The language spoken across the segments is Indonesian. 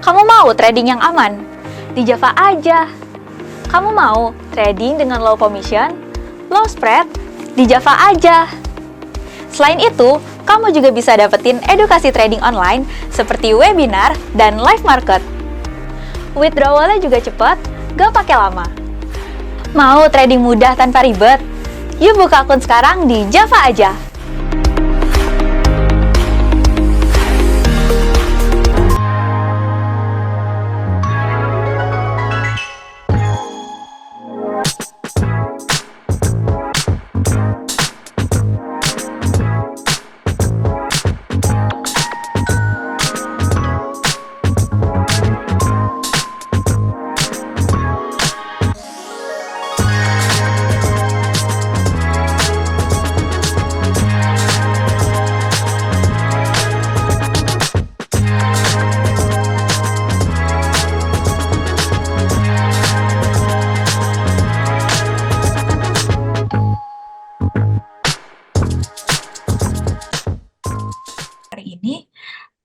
Kamu mau trading yang aman? Di Java aja. Kamu mau trading dengan low commission, low spread? Di Java aja. Selain itu, kamu juga bisa dapetin edukasi trading online seperti webinar dan live market. Withdrawalnya juga cepat, gak pakai lama. Mau trading mudah tanpa ribet? Yuk buka akun sekarang di Java aja.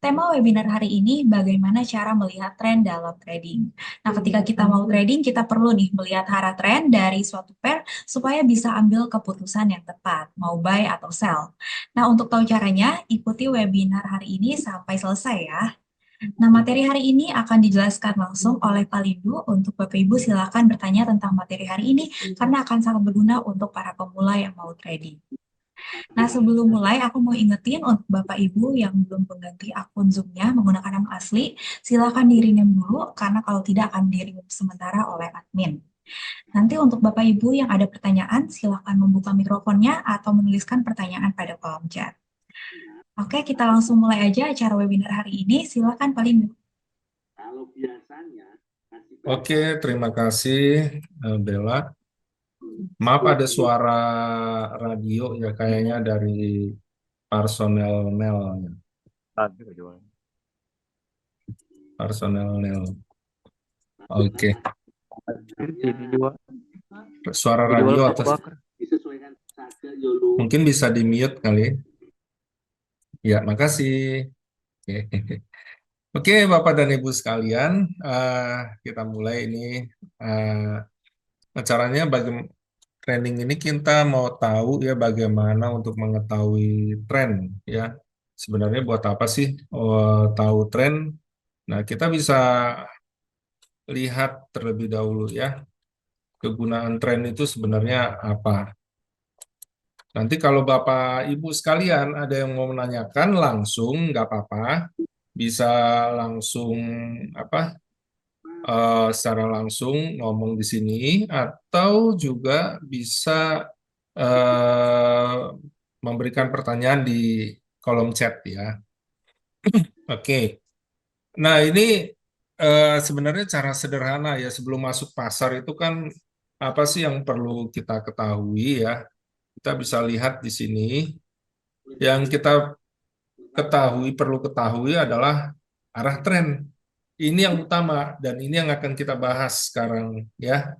Tema webinar hari ini bagaimana cara melihat tren dalam trading. Nah, ketika kita mau trading, kita perlu nih melihat arah tren dari suatu pair supaya bisa ambil keputusan yang tepat, mau buy atau sell. Nah, untuk tahu caranya, ikuti webinar hari ini sampai selesai ya. Nah, materi hari ini akan dijelaskan langsung oleh Pak Lindu. Untuk Bapak Ibu silakan bertanya tentang materi hari ini karena akan sangat berguna untuk para pemula yang mau trading. Nah, sebelum mulai, aku mau ingetin untuk Bapak Ibu yang belum mengganti akun Zoom-nya menggunakan nama asli, silakan di-rename dulu, karena kalau tidak akan di-remove sementara oleh admin. Nanti untuk Bapak Ibu yang ada pertanyaan, silakan membuka mikrofonnya atau menuliskan pertanyaan pada kolom chat. Oke, kita langsung mulai aja acara webinar hari ini. Silakan Pak Lindu. Oke, terima kasih Bella. Maaf ada suara radio ya kayaknya dari personel Nel. Personel Nel. Oke. Suara radio atas. Mungkin bisa di mute kali. Ya, makasih. Oke, Bapak dan Ibu sekalian, kita mulai ini. Caranya bagaimana trending ini kita mau tahu ya bagaimana untuk mengetahui tren ya. Sebenarnya buat apa sih tahu tren? Nah, kita bisa lihat terlebih dahulu ya kegunaan tren itu sebenarnya apa. Nanti kalau Bapak Ibu sekalian ada yang mau menanyakan langsung nggak apa-apa, bisa langsung secara langsung ngomong di sini atau juga bisa memberikan pertanyaan di kolom chat ya. Oke. Nah, ini sebenarnya cara sederhana ya sebelum masuk pasar itu kan apa sih yang perlu kita ketahui ya. Kita bisa lihat di sini yang kita perlu ketahui adalah arah tren. Ini yang utama dan ini yang akan kita bahas sekarang ya.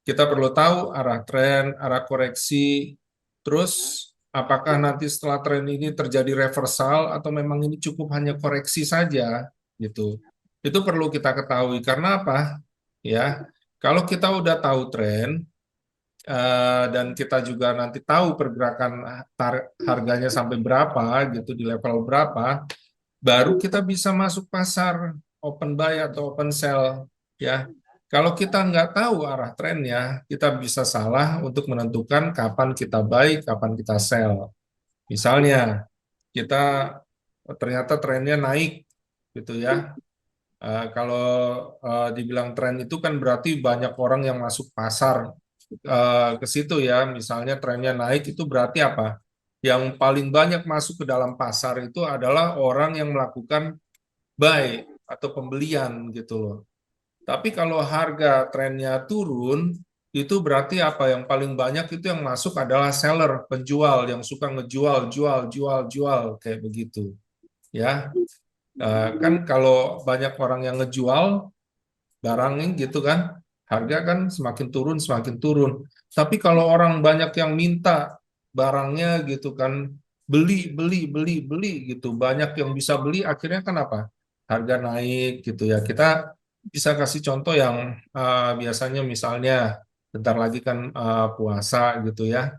Kita perlu tahu arah tren, arah koreksi, terus apakah nanti setelah tren ini terjadi reversal atau memang ini cukup hanya koreksi saja gitu. Itu perlu kita ketahui karena apa? Ya, kalau kita udah tahu tren dan kita juga nanti tahu pergerakan harganya sampai berapa gitu di level berapa, baru kita bisa masuk pasar open buy atau open sell ya. Kalau kita nggak tahu arah trennya, kita bisa salah untuk menentukan kapan kita buy, kapan kita sell. Misalnya, kita ternyata trennya naik, gitu ya. Kalau dibilang tren itu kan berarti banyak orang yang masuk pasar ke situ ya. Misalnya trennya naik itu berarti apa? Yang paling banyak masuk ke dalam pasar itu adalah orang yang melakukan buy atau pembelian gitu loh. Tapi kalau harga trennya turun, itu berarti apa? Yang paling banyak itu yang masuk adalah seller, penjual yang suka ngejual, jual, kayak begitu. Ya, kan kalau banyak orang yang ngejual barangnya gitu kan, harga kan semakin turun. Tapi kalau orang banyak yang minta barangnya gitu kan, beli gitu, banyak yang bisa beli, akhirnya kan apa? harga naik gitu ya. Kita bisa kasih contoh yang biasanya misalnya bentar lagi kan puasa gitu ya,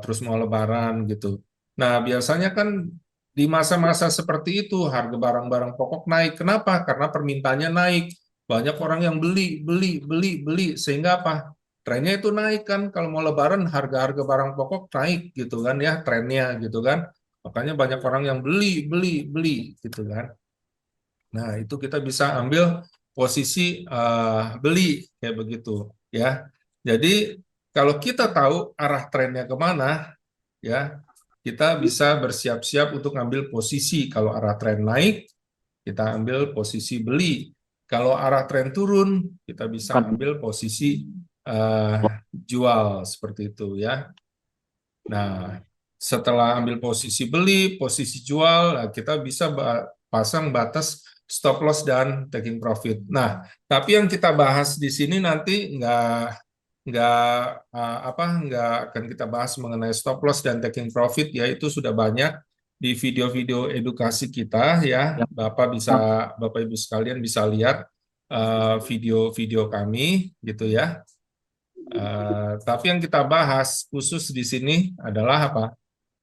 terus mau lebaran gitu. Nah, biasanya kan di masa-masa seperti itu harga barang-barang pokok naik. Kenapa? Karena permintaannya naik. Banyak orang yang beli, beli, beli, beli sehingga apa? Trennya itu naik kan. Kalau mau lebaran harga-harga barang pokok naik gitu kan ya, trennya gitu kan. Makanya banyak orang yang beli, beli, beli gitu kan. Nah, itu kita bisa ambil posisi beli kayak begitu ya. Jadi kalau kita tahu arah trennya kemana, ya kita bisa bersiap-siap untuk ngambil posisi. Kalau arah tren naik, kita ambil posisi beli. Kalau arah tren turun, kita bisa ambil posisi eh, jual seperti itu ya. Nah, setelah ambil posisi beli, posisi jual, nah, kita bisa pasang batas stop loss dan taking profit. Nah, tapi yang kita bahas di sini nanti nggak akan kita bahas mengenai stop loss dan taking profit, ya itu sudah banyak di video-video edukasi kita ya. Bapak Ibu sekalian bisa lihat video-video kami gitu ya. Tapi yang kita bahas khusus di sini adalah apa?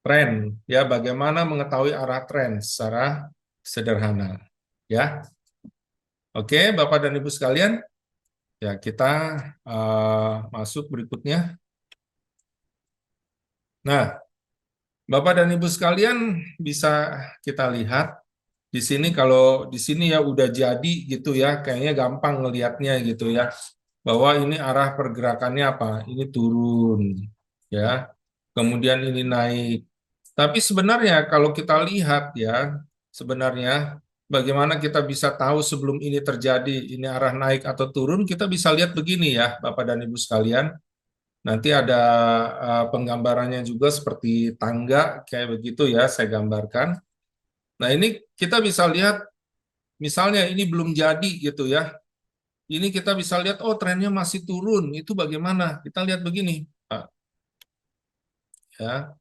Tren, ya bagaimana mengetahui arah tren secara sederhana, ya. Oke, Bapak dan Ibu sekalian, ya kita masuk berikutnya. Nah, Bapak dan Ibu sekalian bisa kita lihat di sini, kalau di sini ya udah jadi gitu ya, kayaknya gampang ngelihatnya gitu ya, bahwa ini arah pergerakannya apa? Ini turun, ya. Kemudian ini naik. Tapi sebenarnya kalau kita lihat ya, sebenarnya bagaimana kita bisa tahu sebelum ini terjadi, ini arah naik atau turun, kita bisa lihat begini ya, Bapak dan Ibu sekalian. Nanti ada penggambarannya juga seperti tangga, kayak begitu ya, saya gambarkan. Nah ini kita bisa lihat, misalnya ini belum jadi gitu ya. Ini kita bisa lihat, oh trennya masih turun, itu bagaimana? Kita lihat begini. Ya.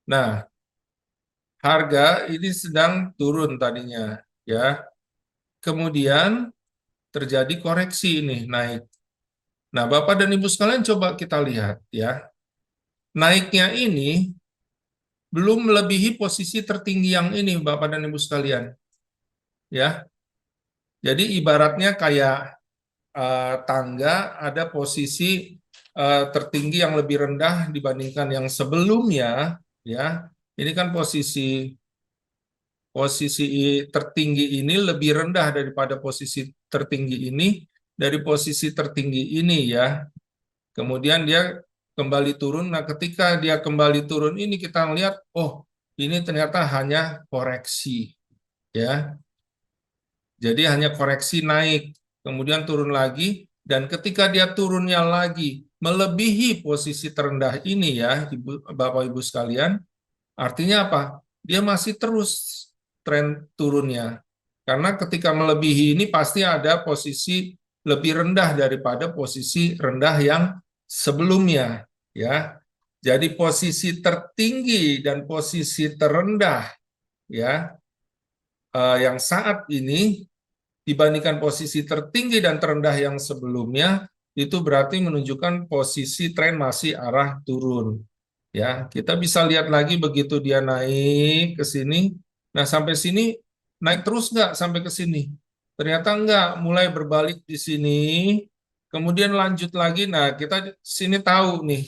Nah, harga ini sedang turun tadinya, ya. Kemudian terjadi koreksi ini naik. Nah, Bapak dan Ibu sekalian coba kita lihat ya. Naiknya ini belum melebihi posisi tertinggi yang ini, Bapak dan Ibu sekalian. Ya. Jadi ibaratnya kayak tangga, ada posisi tertinggi yang lebih rendah dibandingkan yang sebelumnya, ya. Ini kan posisi tertinggi ini lebih rendah daripada posisi tertinggi ini, dari posisi tertinggi ini ya. Kemudian dia kembali turun. Nah, ketika dia kembali turun ini kita melihat, oh, ini ternyata hanya koreksi ya. Jadi hanya koreksi naik, kemudian turun lagi, dan ketika dia turunnya lagi melebihi posisi terendah ini ya, Bapak Ibu sekalian, artinya apa? Dia masih terus tren turunnya. Karena ketika melebihi ini pasti ada posisi lebih rendah daripada posisi rendah yang sebelumnya, ya. Jadi posisi tertinggi dan posisi terendah ya, yang saat ini dibandingkan posisi tertinggi dan terendah yang sebelumnya, itu berarti menunjukkan posisi tren masih arah turun. Ya, kita bisa lihat lagi begitu dia naik ke sini. Nah, sampai sini naik terus nggak sampai ke sini? Ternyata nggak, mulai berbalik di sini, kemudian lanjut lagi. Nah, kita sini tahu nih,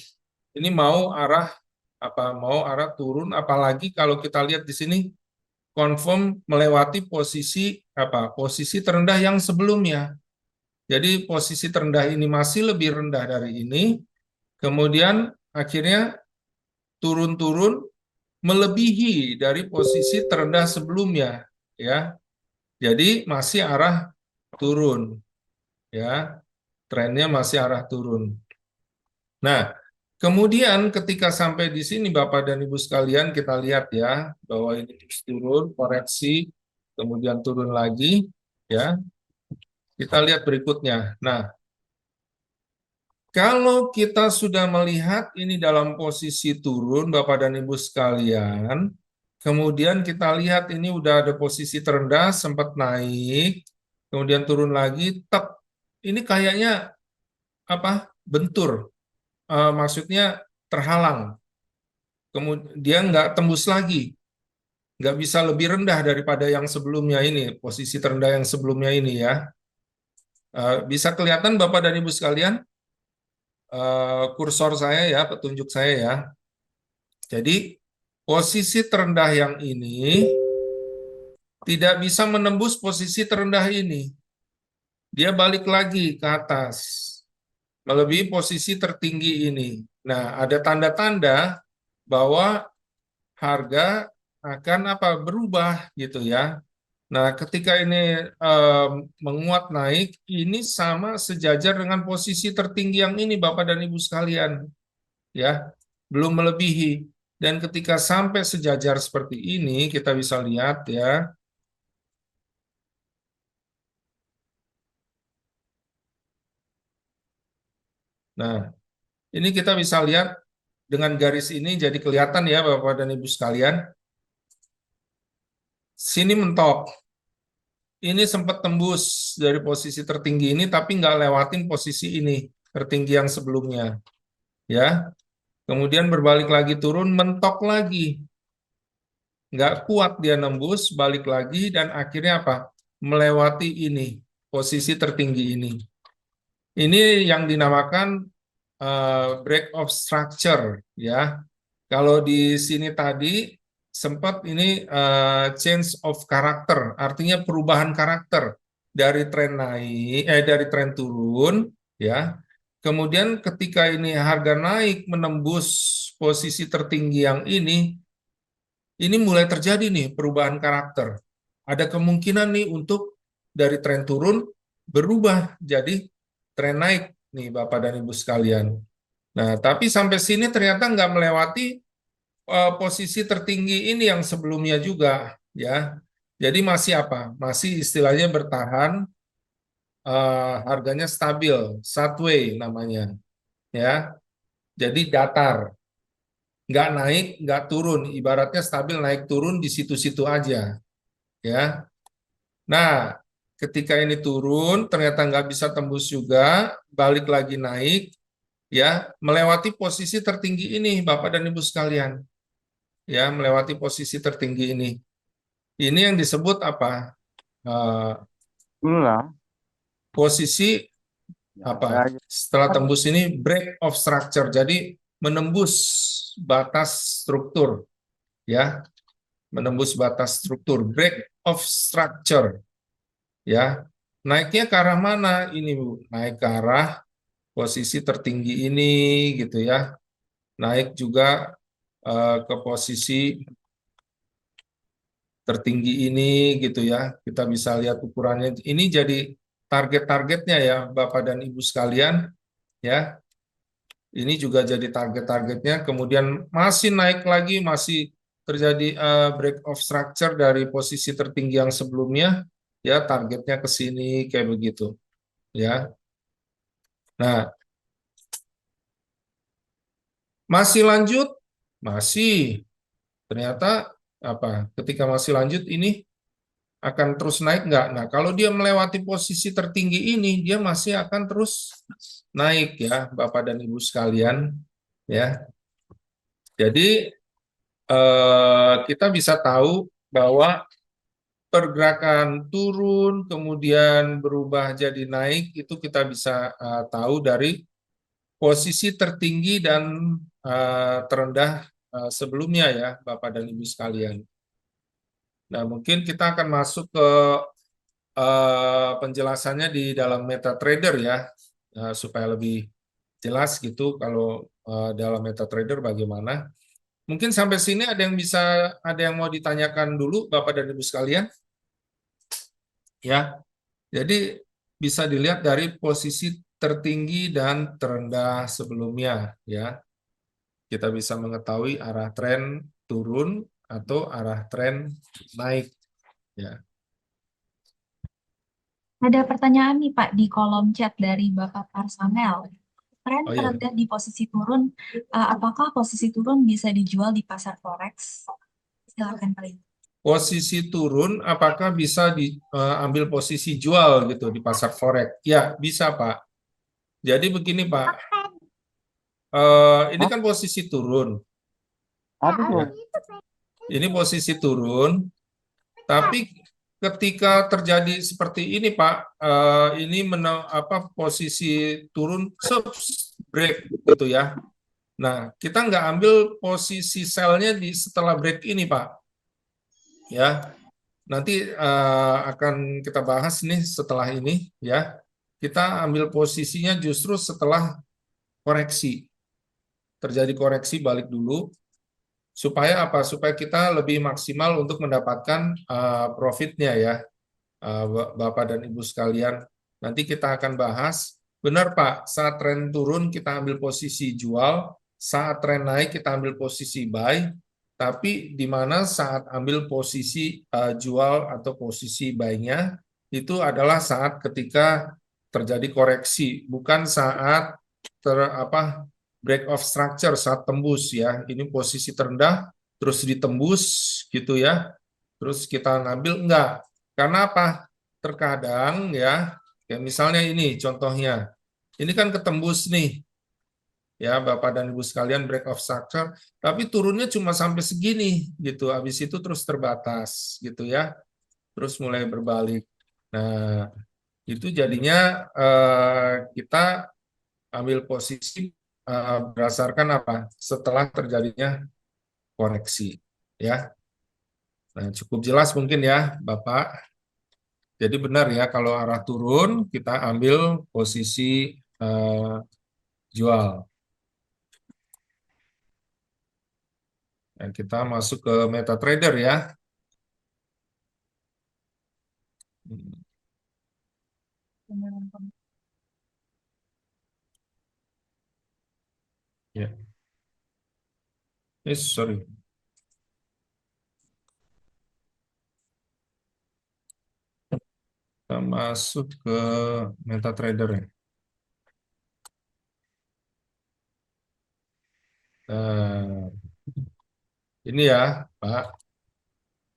ini mau arah apa? Mau arah turun, apalagi kalau kita lihat di sini confirm melewati posisi apa? Posisi terendah yang sebelumnya. Jadi posisi terendah ini masih lebih rendah dari ini. Kemudian akhirnya turun-turun melebihi dari posisi terendah sebelumnya, ya. Jadi masih arah turun, ya. Trennya masih arah turun. Nah, kemudian ketika sampai di sini Bapak dan Ibu sekalian, kita lihat ya bahwa ini terus turun, koreksi, kemudian turun lagi, ya. Kita lihat berikutnya. Nah, kalau kita sudah melihat ini dalam posisi turun, Bapak dan Ibu sekalian, Kemudian kita lihat ini udah ada posisi terendah, sempat naik, kemudian turun lagi, tep. Ini kayaknya apa? Bentur. Maksudnya terhalang. Kemudian nggak tembus lagi, nggak bisa lebih rendah daripada yang sebelumnya ini, posisi terendah yang sebelumnya ini ya. Bisa kelihatan Bapak dan Ibu sekalian, kursor saya ya, petunjuk saya ya. Jadi posisi terendah yang ini tidak bisa menembus posisi terendah ini. Dia balik lagi ke atas, melebihi posisi tertinggi ini. Nah, ada tanda-tanda bahwa harga akan apa berubah gitu ya. Nah, ketika ini menguat naik, ini sama sejajar dengan posisi tertinggi yang ini, Bapak dan Ibu sekalian, ya, belum melebihi. Dan ketika sampai sejajar seperti ini, kita bisa lihat ya. Nah, ini kita bisa lihat dengan garis ini jadi kelihatan ya, Bapak dan Ibu sekalian. Sini mentok. Ini sempat tembus dari posisi tertinggi ini, tapi nggak lewatin posisi ini, tertinggi yang sebelumnya. Ya, kemudian berbalik lagi turun, mentok lagi. Nggak kuat dia nembus, balik lagi, dan akhirnya apa? Melewati ini, posisi tertinggi ini. Ini yang dinamakan break of structure. Ya, kalau di sini tadi sempat ini change of character, artinya perubahan karakter dari tren naik, dari tren turun, ya. Kemudian ketika ini harga naik menembus posisi tertinggi yang ini mulai terjadi nih perubahan karakter. Ada kemungkinan nih untuk dari tren turun berubah jadi tren naik nih Bapak dan Ibu sekalian. Nah, tapi sampai sini ternyata nggak melewati posisi tertinggi ini yang sebelumnya juga ya. Jadi masih apa? Masih istilahnya bertahan, harganya stabil, sideways namanya ya. Jadi datar, nggak naik, nggak turun, ibaratnya stabil naik turun di situ-situ aja ya. Nah, ketika ini turun ternyata nggak bisa tembus juga, balik lagi naik ya, melewati posisi tertinggi ini Bapak dan Ibu sekalian. Ya, melewati posisi tertinggi ini. Ini yang disebut apa? Ulang. Posisi apa? Setelah tembus ini break of structure. Jadi menembus batas struktur, ya, menembus batas struktur. Break of structure, ya. Naiknya ke arah mana? Ini Bu, naik ke arah posisi tertinggi ini, gitu ya. Naik juga ke posisi tertinggi ini gitu ya. Kita bisa lihat ukurannya. Ini jadi target-targetnya ya Bapak dan Ibu sekalian ya. Ini juga jadi target-targetnya. Kemudian masih naik lagi, masih terjadi break of structure dari posisi tertinggi yang sebelumnya ya, targetnya ke sini kayak begitu ya. Nah, masih lanjut, masih ternyata apa? Ketika masih lanjut ini akan terus naik nggak? Nah, kalau dia melewati posisi tertinggi ini, dia masih akan terus naik ya, Bapak dan Ibu sekalian. Ya, jadi kita bisa tahu bahwa pergerakan turun kemudian berubah jadi naik itu kita bisa tahu dari posisi tertinggi dan terendah sebelumnya ya, Bapak dan Ibu sekalian. Nah, mungkin kita akan masuk ke penjelasannya di dalam MetaTrader ya, supaya lebih jelas gitu kalau dalam MetaTrader bagaimana. Mungkin sampai sini ada yang mau ditanyakan dulu Bapak dan Ibu sekalian? Ya, jadi bisa dilihat dari posisi tertinggi dan terendah sebelumnya ya. Kita bisa mengetahui arah tren turun atau arah tren naik ya. Ada pertanyaan nih Pak di kolom chat dari Bapak Parsanel. Tren Oh iya. terendah di posisi turun, apakah posisi turun bisa dijual di pasar forex? Silakan Pak Lito. Posisi turun, apakah bisa diambil posisi jual gitu di pasar forex? Ya, bisa Pak. Jadi begini Pak, ini kan posisi turun. Ya. Ini posisi turun, tapi ketika terjadi seperti ini Pak, ini posisi turun break gitu ya. Nah, kita nggak ambil posisi sell-nya setelah break ini Pak. Ya, nanti akan kita bahas nih setelah ini ya. Kita ambil posisinya justru setelah koreksi. Terjadi koreksi balik dulu. Supaya apa? Supaya kita lebih maksimal untuk mendapatkan profitnya ya, Bapak dan Ibu sekalian. Nanti kita akan bahas, benar Pak, saat tren turun kita ambil posisi jual, saat tren naik kita ambil posisi buy, tapi di mana saat ambil posisi jual atau posisi buy-nya itu adalah saat ketika terjadi koreksi, bukan saat break of structure, saat tembus ya. Ini posisi terendah terus ditembus gitu ya. Terus kita ngambil enggak. Karena apa? Terkadang ya, kayak misalnya ini contohnya. Ini kan ketembus nih. Ya, Bapak dan Ibu sekalian break of structure, tapi turunnya cuma sampai segini gitu. Habis itu terus terbatas gitu ya. Terus mulai berbalik. Nah, itu jadinya kita ambil posisi berdasarkan apa? Setelah terjadinya koreksi, ya. Nah, cukup jelas mungkin ya, Bapak. Jadi benar ya, kalau arah turun kita ambil posisi jual. Dan kita masuk ke MetaTrader ya. Ya. Sorry. Kita masuk ke MetaTrader ya. Nah, ini ya, Pak,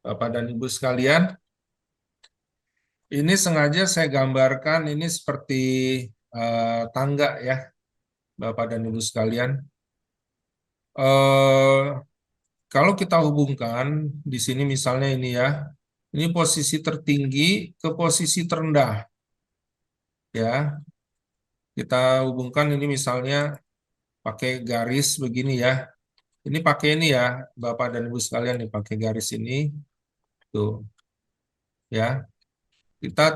Bapak dan Ibu sekalian. Ini sengaja saya gambarkan ini seperti tangga ya, Bapak dan Ibu sekalian. Kalau kita hubungkan di sini misalnya ini ya, ini posisi tertinggi ke posisi terendah. Ya, kita hubungkan ini misalnya pakai garis begini ya. Ini pakai ini ya, Bapak dan Ibu sekalian nih pakai garis ini. Tuh. Ya. Kita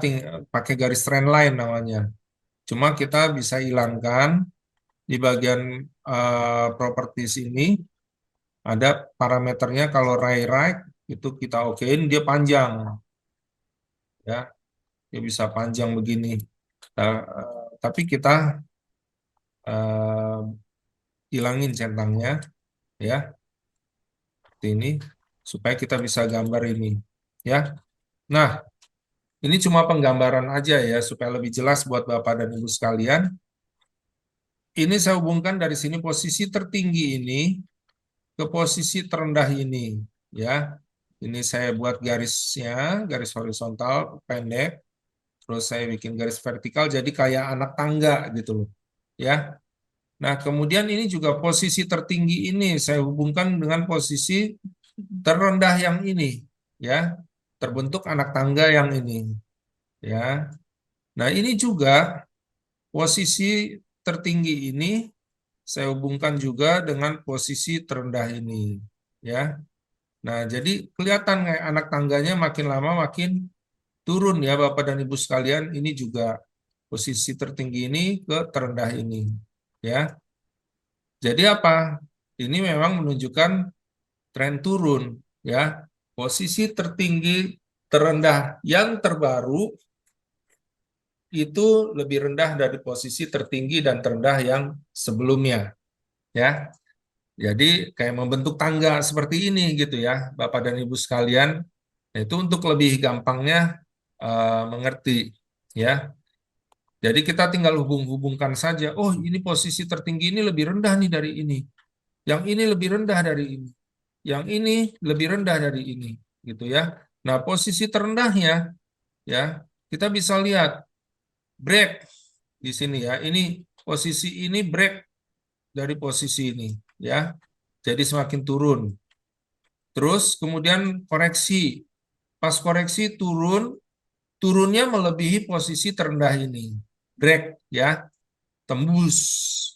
pakai garis trend line namanya. Cuma kita bisa hilangkan di bagian properties ini ada parameternya kalau right itu kita okein dia panjang. Ya. Dia bisa panjang begini. Tapi kita hilangin centangnya ya seperti ini supaya kita bisa gambar ini ya. Nah, ini cuma penggambaran aja ya supaya lebih jelas buat Bapak dan Ibu sekalian. Ini saya hubungkan dari sini posisi tertinggi ini ke posisi terendah ini ya. Ini saya buat garisnya, garis horizontal pendek. Terus saya bikin garis vertikal jadi kayak anak tangga gitu loh. Ya. Nah, kemudian ini juga posisi tertinggi ini saya hubungkan dengan posisi terendah yang ini, ya. Terbentuk anak tangga yang ini, ya. Nah, ini juga posisi tertinggi ini saya hubungkan juga dengan posisi terendah ini, ya. Nah, jadi kelihatan kayak anak tangganya makin lama makin turun ya Bapak dan Ibu sekalian. Ini juga posisi tertinggi ini ke terendah ini, ya. Jadi apa? Ini memang menunjukkan tren turun ya. Posisi tertinggi terendah yang terbaru itu lebih rendah dari posisi tertinggi dan terendah yang sebelumnya ya. Jadi kayak membentuk tangga seperti ini gitu ya, Bapak dan Ibu sekalian. Itu untuk lebih gampangnya mengerti ya. Jadi kita tinggal hubung-hubungkan saja. Oh, ini posisi tertinggi ini lebih rendah nih dari ini. Yang ini lebih rendah dari ini. yang ini lebih rendah dari ini, gitu ya. Nah, posisi terendahnya ya, kita bisa lihat break di sini ya. Ini posisi ini break dari posisi ini ya. Jadi semakin turun. Terus kemudian koreksi. Pas koreksi turunnya melebihi posisi terendah ini. Break ya, tembus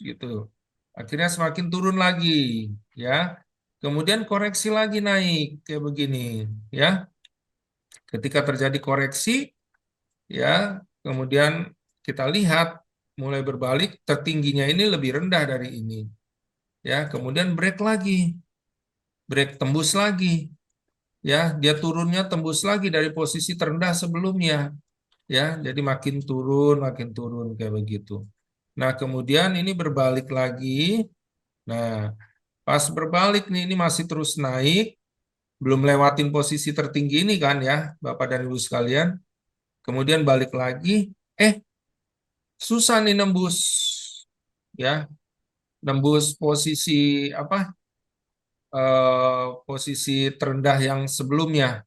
gitu. Akhirnya semakin turun lagi ya. Kemudian koreksi lagi naik kayak begini ya. Ketika terjadi koreksi ya, kemudian kita lihat mulai berbalik, tertingginya ini lebih rendah dari ini. Ya, kemudian break lagi. Break tembus lagi. Ya, dia turunnya tembus lagi dari posisi terendah sebelumnya. Ya, jadi makin turun kayak begitu. Nah, kemudian ini berbalik lagi. Nah, pas berbalik nih ini masih terus naik, belum lewatin posisi tertinggi ini kan ya, Bapak dan Ibu sekalian. Kemudian balik lagi, susah nih nembus ya, nembus posisi apa? Posisi terendah yang sebelumnya.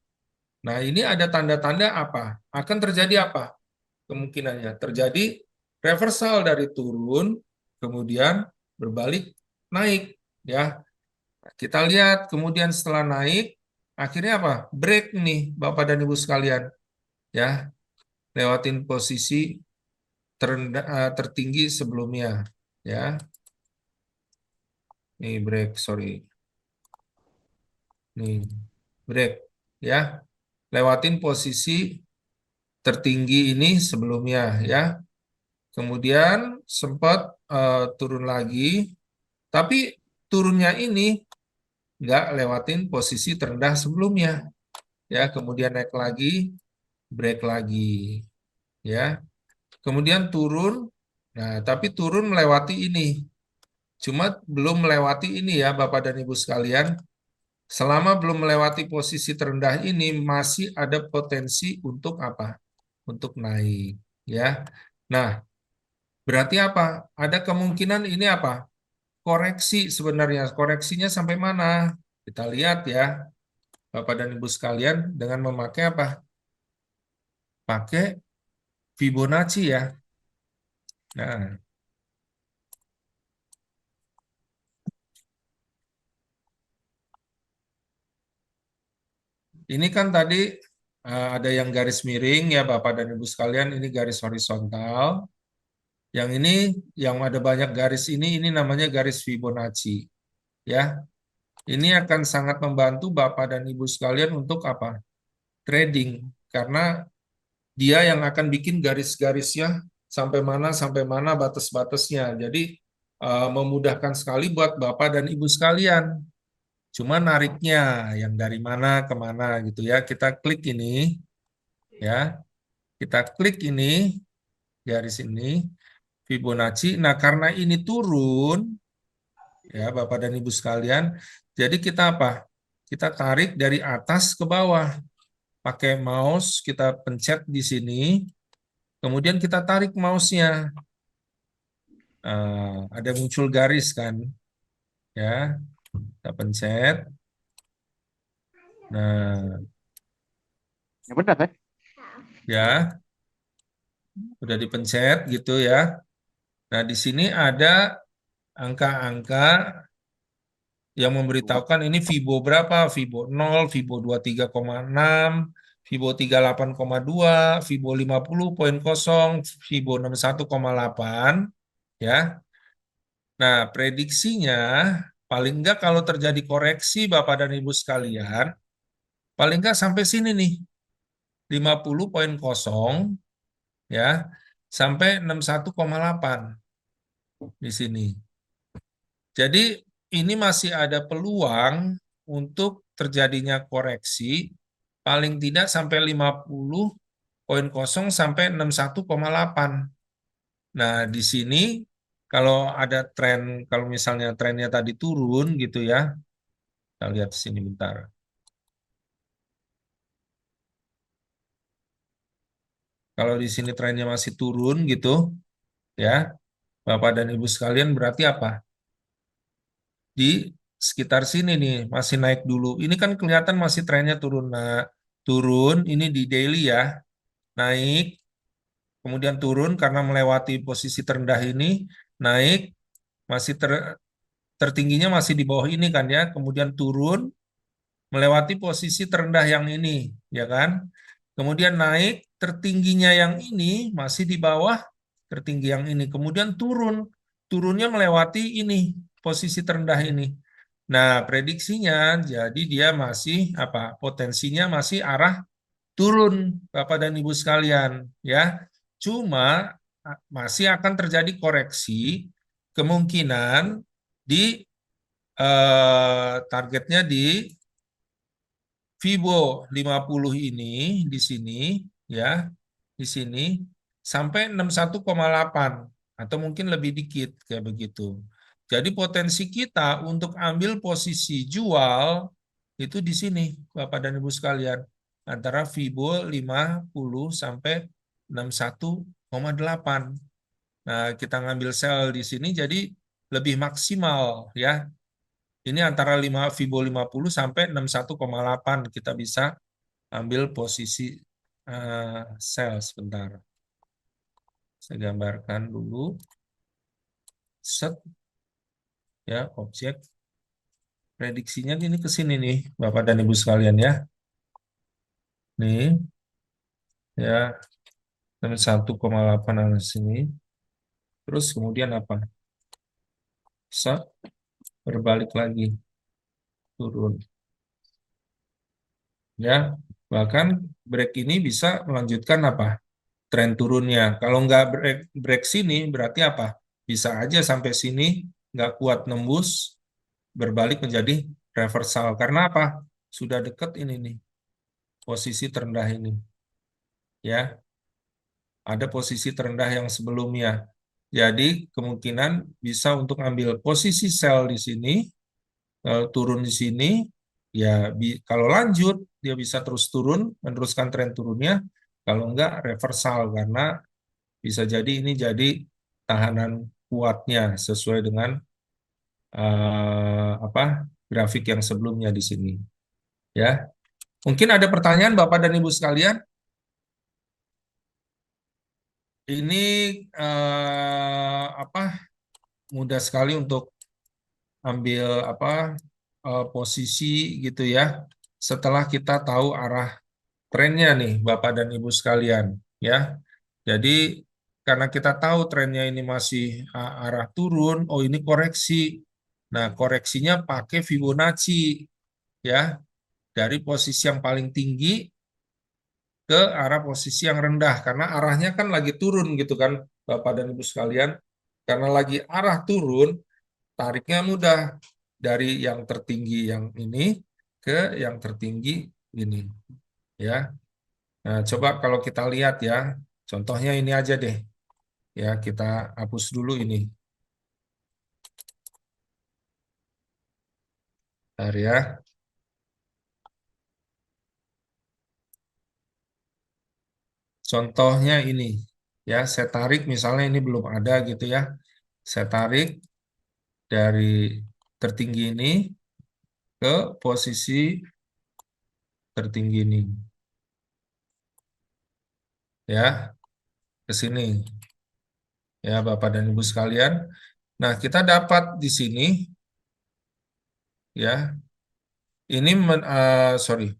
Nah, ini ada tanda-tanda apa? Akan terjadi apa? Kemungkinannya terjadi reversal dari turun kemudian berbalik naik ya. Kita lihat kemudian setelah naik akhirnya apa? Break nih Bapak dan Ibu sekalian ya, lewatin posisi tertinggi sebelumnya ya. Nih break, sorry. Nih break ya. Lewatin posisi tertinggi ini sebelumnya ya. Kemudian sempat turun lagi, tapi turunnya ini nggak lewatin posisi terendah sebelumnya ya. Kemudian naik lagi, break lagi ya. Kemudian turun, nah tapi turun melewati ini. Cuma belum melewati ini ya Bapak dan Ibu sekalian. Selama belum melewati posisi terendah ini masih ada potensi untuk apa? Untuk naik ya. Nah, berarti apa? Ada kemungkinan ini apa? Koreksi sebenarnya. Koreksinya sampai mana? Kita lihat ya, Bapak dan Ibu sekalian, dengan memakai apa? Pakai Fibonacci ya. Nah, ini kan tadi ada yang garis miring ya Bapak dan Ibu sekalian, ini garis horizontal. Yang ini yang ada banyak garis ini namanya garis Fibonacci ya. Ini akan sangat membantu Bapak dan Ibu sekalian untuk apa? Trading karena dia yang akan bikin garis-garisnya sampai mana batas-batasnya. Jadi memudahkan sekali buat Bapak dan Ibu sekalian. Cuma nariknya yang dari mana ke mana gitu ya. Kita klik ini ya. Kita klik ini garis ini Fibonacci. Nah, karena ini turun ya Bapak dan Ibu sekalian, jadi kita apa? Kita tarik dari atas ke bawah. Pakai mouse kita pencet di sini, kemudian kita tarik mouse-nya. Ada muncul garis kan ya, kita pencet. Nah Ya benar kan? ya udah dipencet gitu ya. Nah di sini ada angka-angka yang memberitahukan ini Fibo berapa, Fibo 0, Fibo 23,6, Fibo 38,2, Fibo 50,0, Fibo 61,8 ya. Nah, prediksinya paling enggak kalau terjadi koreksi Bapak dan Ibu sekalian, paling enggak sampai sini nih. 50,0 ya sampai 61,8 di sini. Jadi ini masih ada peluang untuk terjadinya koreksi paling tidak sampai 50,0 sampai 61,8. Nah, di sini kalau ada tren, kalau misalnya trennya tadi turun gitu ya, kita lihat di sini bentar. Kalau di sini trennya masih turun gitu, ya, Bapak dan Ibu sekalian berarti apa? Di sekitar sini nih, masih naik dulu. Ini kan kelihatan masih trennya turun. Nah, turun ini di daily ya, naik, kemudian turun karena melewati posisi terendah ini, naik, masih tertingginya masih di bawah ini kan ya, kemudian turun, melewati posisi terendah yang ini, ya kan? Kemudian naik, tertingginya yang ini masih di bawah tertinggi yang ini. Kemudian turun, turunnya melewati ini, posisi terendah ini. Nah, prediksinya jadi dia masih apa? Potensinya masih arah turun, Bapak dan Ibu sekalian, ya. Cuma masih akan terjadi koreksi kemungkinan di targetnya di Fibo 50 ini di sini ya, di sini sampai 61,8 atau mungkin lebih dikit kayak begitu. Jadi potensi kita untuk ambil posisi jual itu di sini Bapak dan Ibu sekalian antara Fibo 50 sampai 61,8. Nah, kita ngambil sell di sini jadi lebih maksimal ya. Ini antara Fibo 50 sampai 61,8 kita bisa ambil posisi sell sebentar. Saya gambarkan dulu. Set ya, objek. Prediksinya ini ke sini nih, Bapak dan Ibu sekalian ya. Nih. Ya, 61,8 di sini. Terus kemudian apa? Set berbalik lagi turun. Ya, bahkan break ini bisa melanjutkan apa? Tren turunnya. Kalau nggak break sini, berarti apa? Bisa aja sampai sini, nggak kuat nembus, berbalik menjadi reversal. Karena apa? Sudah dekat ini nih, posisi terendah ini. Ya, ada posisi terendah yang sebelumnya. Jadi kemungkinan bisa untuk ambil posisi sell di sini, turun di sini, ya kalau lanjut dia bisa terus turun, meneruskan tren turunnya. Kalau enggak reversal karena bisa jadi ini jadi tahanan kuatnya sesuai dengan apa grafik yang sebelumnya di sini. Ya, mungkin ada pertanyaan Bapak dan Ibu sekalian. Ini apa mudah sekali untuk ambil apa posisi gitu ya. Setelah kita tahu arah trennya nih Bapak dan Ibu sekalian, ya. Jadi karena kita tahu trennya ini masih arah turun, oh ini koreksi. Nah, koreksinya pakai Fibonacci ya, dari posisi yang paling tinggi ke arah posisi yang rendah karena arahnya kan lagi turun gitu kan Bapak dan Ibu sekalian. Karena lagi arah turun, tariknya mudah dari yang tertinggi yang ini ke yang tertinggi ini ya. Nah, coba kalau kita lihat ya, contohnya ini aja deh. Ya, kita hapus dulu ini. Bentar ya. Contohnya ini. Ya, saya tarik misalnya ini belum ada gitu ya. Saya tarik dari tertinggi ini ke posisi tertinggi ini. Ya, ke sini. Ya, Bapak dan Ibu sekalian. Nah, kita dapat di sini ya. Ini sorry.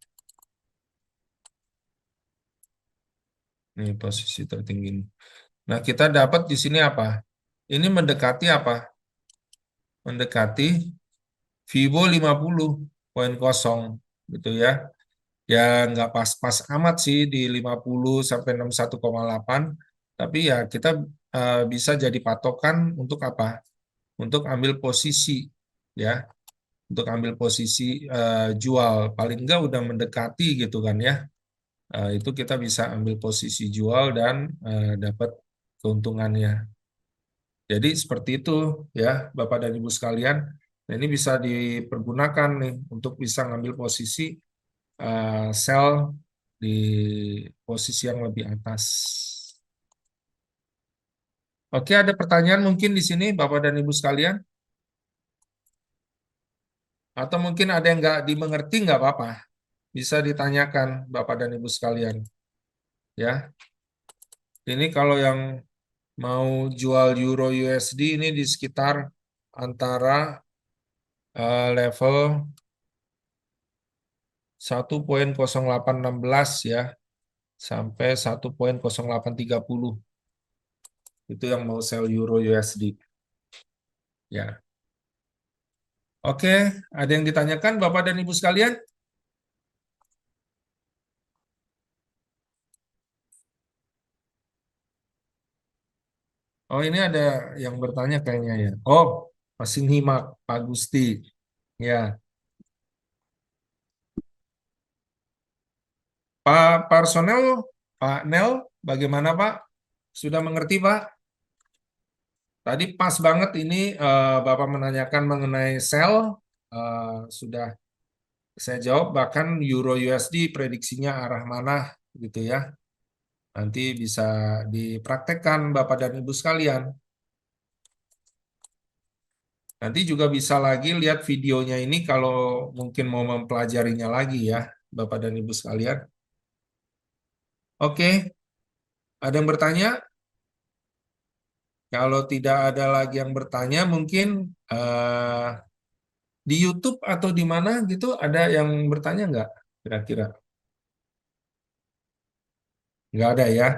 Ini posisi tertinggi ini. Nah, kita dapat di sini apa? Ini mendekati apa? Mendekati Vivo 50,0 gitu ya. Ya nggak pas-pas amat sih di 50 sampai 61,8, tapi ya kita bisa jadi patokan untuk apa? Untuk ambil posisi ya, untuk ambil posisi jual. Paling nggak udah mendekati gitu kan ya. Itu kita bisa ambil posisi jual dan dapat keuntungannya. Jadi seperti itu ya Bapak dan Ibu sekalian. Nah, ini bisa dipergunakan nih untuk bisa ngambil posisi sell di posisi yang lebih atas. Oke, ada pertanyaan mungkin di sini Bapak dan Ibu sekalian? Atau mungkin ada yang nggak dimengerti, nggak apa-apa. Bisa ditanyakan Bapak dan Ibu sekalian. Ya, ini kalau yang mau jual Euro USD ini di sekitar antara level 1.0816 ya, sampai 1.0830. Itu yang mau sell Euro USD. Ya. Oke, ada yang ditanyakan Bapak dan Ibu sekalian? Oh, ini ada yang bertanya kayaknya ya. Oh, masih nyimak Pak Gusti. Ya, Pak personel, Pak Nel, bagaimana Pak? Sudah mengerti Pak? Tadi pas banget ini Bapak menanyakan mengenai sell, sudah saya jawab, bahkan Euro USD prediksinya arah mana gitu ya. Nanti bisa dipraktekkan Bapak dan Ibu sekalian. Nanti juga bisa lagi lihat videonya ini kalau mungkin mau mempelajarinya lagi ya, Bapak dan Ibu sekalian. Oke, ada yang bertanya? Kalau tidak ada lagi yang bertanya, mungkin di YouTube atau di mana gitu ada yang bertanya nggak kira-kira? Nggak ada ya?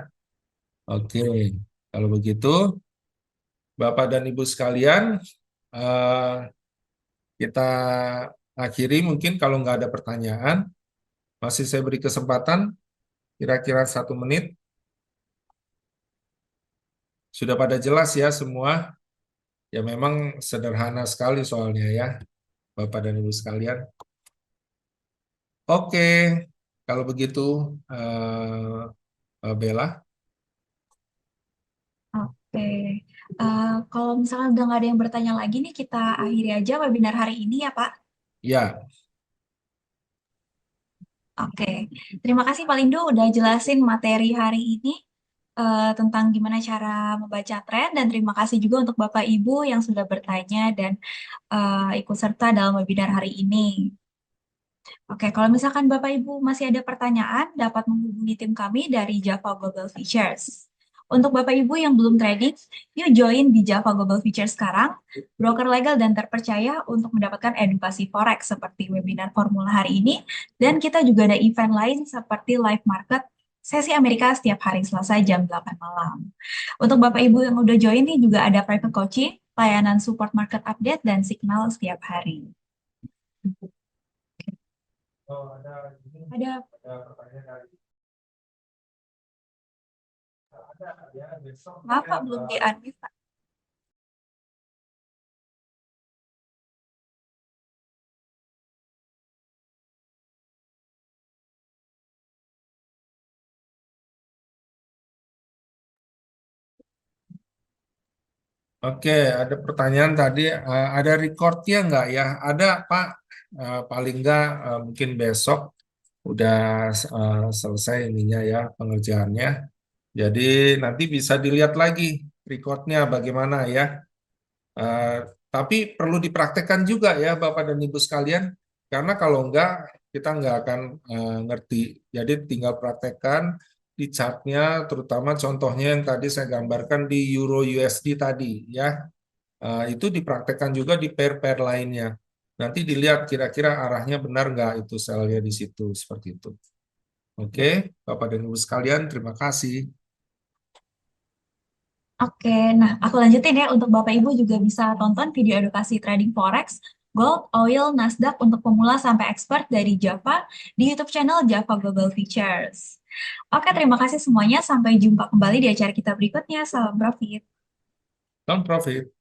Oke, kalau begitu Bapak dan Ibu sekalian, eh, kita akhiri mungkin kalau nggak ada pertanyaan. Masih saya beri kesempatan kira-kira 1 menit. Sudah pada jelas ya semua? Ya memang sederhana sekali soalnya ya, Bapak dan Ibu sekalian. Oke, kalau begitu Bella. Oke, kalau misalnya udah nggak ada yang bertanya lagi nih, kita akhiri aja webinar hari ini ya, Pak. Ya, Oke, terima kasih Pak Lindo udah jelasin materi hari ini tentang gimana cara membaca tren, dan terima kasih juga untuk Bapak Ibu yang sudah bertanya dan ikut serta dalam webinar hari ini. Oke, kalau misalkan Bapak Ibu masih ada pertanyaan, dapat menghubungi tim kami dari Java Global Features. Untuk Bapak Ibu yang belum trading, yuk join di Java Global Features sekarang, broker legal dan terpercaya untuk mendapatkan edukasi forex seperti webinar formula hari ini, dan kita juga ada event lain seperti live market sesi Amerika setiap hari Selasa jam 8 malam. Untuk Bapak Ibu yang udah join nih juga ada private coaching, layanan support market update, dan signal setiap hari. Ada pertanyaan dari Maaf Pak, belum di-unmute Pak. Oke, ada pertanyaan tadi, ada recordnya nggak ya? Ada Pak, paling nggak mungkin besok udah selesai ininya ya pengerjaannya. Jadi nanti bisa dilihat lagi recordnya bagaimana ya. Tapi perlu dipraktekkan juga ya Bapak dan Ibu sekalian, karena kalau enggak kita nggak akan ngerti. Jadi tinggal praktekkan di chartnya, terutama contohnya yang tadi saya gambarkan di Euro USD tadi ya. Itu dipraktekkan juga di pair-pair lainnya. Nanti dilihat kira-kira arahnya benar nggak itu selnya di situ, seperti itu. Oke, Bapak dan Ibu sekalian, terima kasih. Oke, nah aku lanjutin ya, untuk Bapak Ibu juga bisa tonton video edukasi trading forex, gold, oil, Nasdaq untuk pemula sampai expert dari Java di YouTube channel Java Global Features. Oke, terima kasih semuanya. Sampai jumpa kembali di acara kita berikutnya. Salam profit. Don't profit.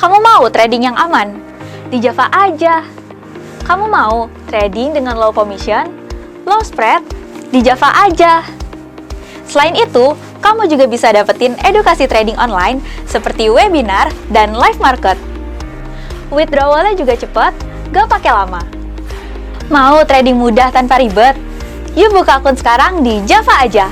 Kamu mau trading yang aman? Di Java aja. Kamu mau trading dengan low commission, low spread? Di Java aja. Selain itu, kamu juga bisa dapetin edukasi trading online seperti webinar dan live market. Withdrawalnya juga cepat, gak pakai lama. Mau trading mudah tanpa ribet? Yuk buka akun sekarang di Java aja.